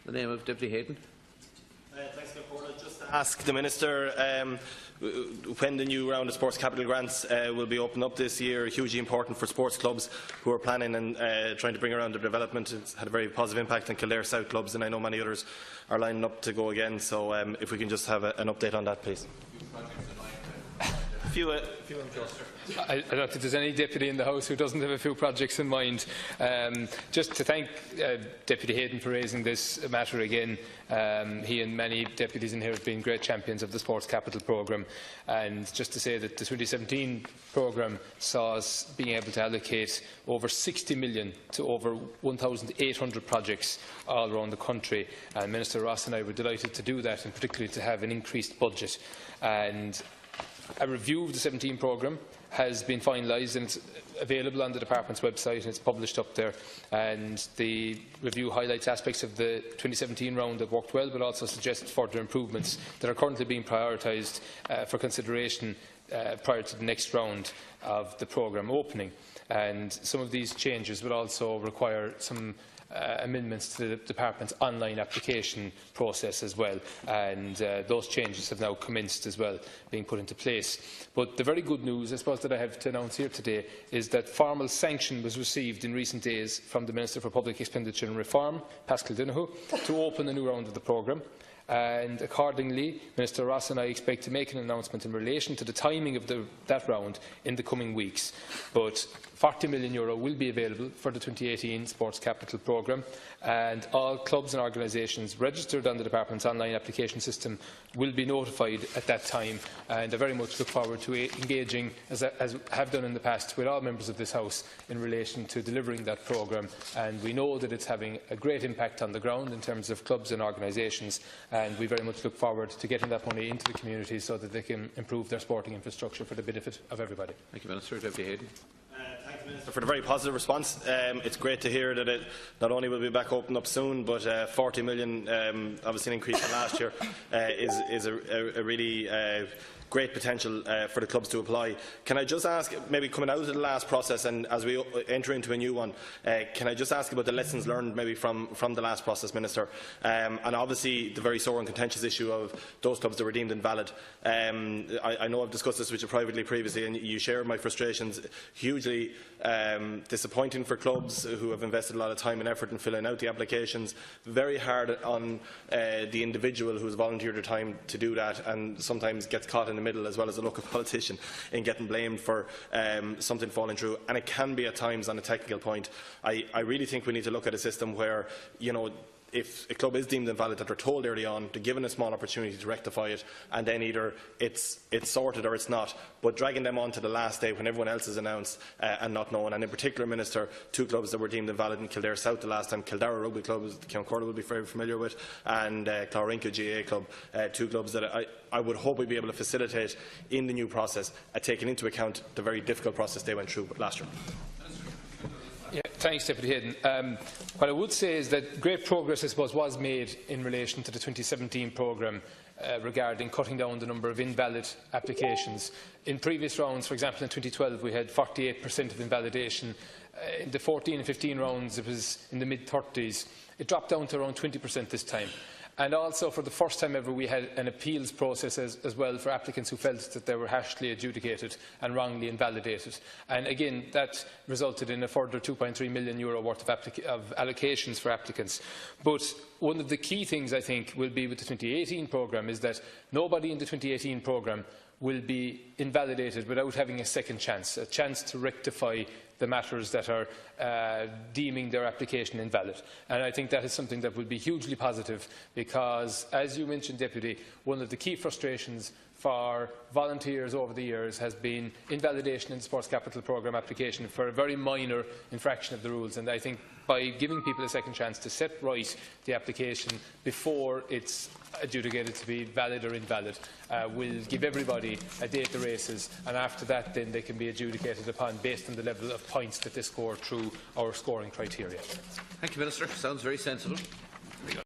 The name of Deputy Heydon. Thanks, just to ask the Minister when the new round of sports capital grants will be opened up this year. Hugely important for sports clubs who are planning and trying to bring around their development. It's had a very positive impact on Kildare South clubs, and I know many others are lining up to go again. So if we can just have an update on that, please. I don't think there's any deputy in the House who doesn't have a few projects in mind. Just to thank Deputy Heydon for raising this matter again. He and many deputies in here have been great champions of the Sports Capital programme, and just to say that the 2017 programme saw us being able to allocate over 60 million to over 1,800 projects all around the country. And Minister Ross and I were delighted to do that, and particularly to have an increased budget. And a review of the 17 programme has been finalised, and it's available on the Department's website, and it's published up there. And the review highlights aspects of the 2017 round that worked well, but also suggests further improvements that are currently being prioritised for consideration prior to the next round of the programme opening. And some of these changes will also require some amendments to the Department's online application process as well, and those changes have now commenced as well, being put into place. But the very good news, I suppose, that I have to announce here today is that formal sanction was received in recent days from the Minister for Public Expenditure and Reform, Pascal Donoghue, to open a new round of the programme. And accordingly, Minister Ross and I expect to make an announcement in relation to the timing of that round in the coming weeks. But €40 million will be available for the 2018 Sports Capital programme, and all clubs and organisations registered on the Department's online application system will be notified at that time. And I very much look forward to engaging, as I have done in the past, with all members of this House in relation to delivering that programme. And we know that it's having a great impact on the ground in terms of clubs and organisations, and we very much look forward to getting that money into the community so that they can improve their sporting infrastructure for the benefit of everybody. Thank you, Minister. Deputy Heydon. Thank you, Minister, for the very positive response. It's great to hear that it not only will be back open up soon, but 40 million, obviously an increase from last year, is a really great potential for the clubs to apply. Can I just ask, maybe coming out of the last process and as we enter into a new one, can I just ask about the lessons learned maybe from the last process, Minister, and obviously the very sore and contentious issue of those clubs that were deemed invalid. I know I've discussed this with you privately previously, and you share my frustrations. Hugely disappointing for clubs who have invested a lot of time and effort in filling out the applications. Very hard on the individual who has volunteered their time to do that, and sometimes gets caught in the middle, as well as a local politician, in getting blamed for something falling through. And it can be at times on a technical point. I really think we need to look at a system where, you know, if a club is deemed invalid, that they're told early on, they're given a small opportunity to rectify it, and then either it's sorted or it's not. But dragging them on to the last day when everyone else is announced and not known, and in particular, Minister, two clubs that were deemed invalid in Kildare South the last time, Kildare Rugby Club, as the County Corda will be very familiar with, and Clonrinka GA Club, two clubs that I would hope we'd be able to facilitate in the new process, taking into account the very difficult process they went through last year. Yeah, thanks, Deputy Heydon. What I would say is that great progress, I suppose, was made in relation to the 2017 programme regarding cutting down the number of invalid applications. In previous rounds, for example in 2012, we had 48% of invalidation. In the 14 and 15 rounds, it was in the mid-30s. It dropped down to around 20% this time. And also, for the first time ever, we had an appeals process as well for applicants who felt that they were harshly adjudicated and wrongly invalidated. And again, that resulted in a further €2.3 million worth of allocations for applicants. But one of the key things, I think, will be with the 2018 programme is that nobody in the 2018 programme will be invalidated without having a second chance, a chance to rectify the matters that are deeming their application invalid. And I think that is something that will be hugely positive because, as you mentioned, Deputy, one of the key frustrations for volunteers over the years has been invalidation in the Sports Capital programme application for a very minor infraction of the rules. And I think by giving people a second chance to set right the application before it's adjudicated to be valid or invalid will give everybody a day at the races, and after that then they can be adjudicated upon based on the level of points that they score through our scoring criteria. Thank you, Minister. Sounds very sensible.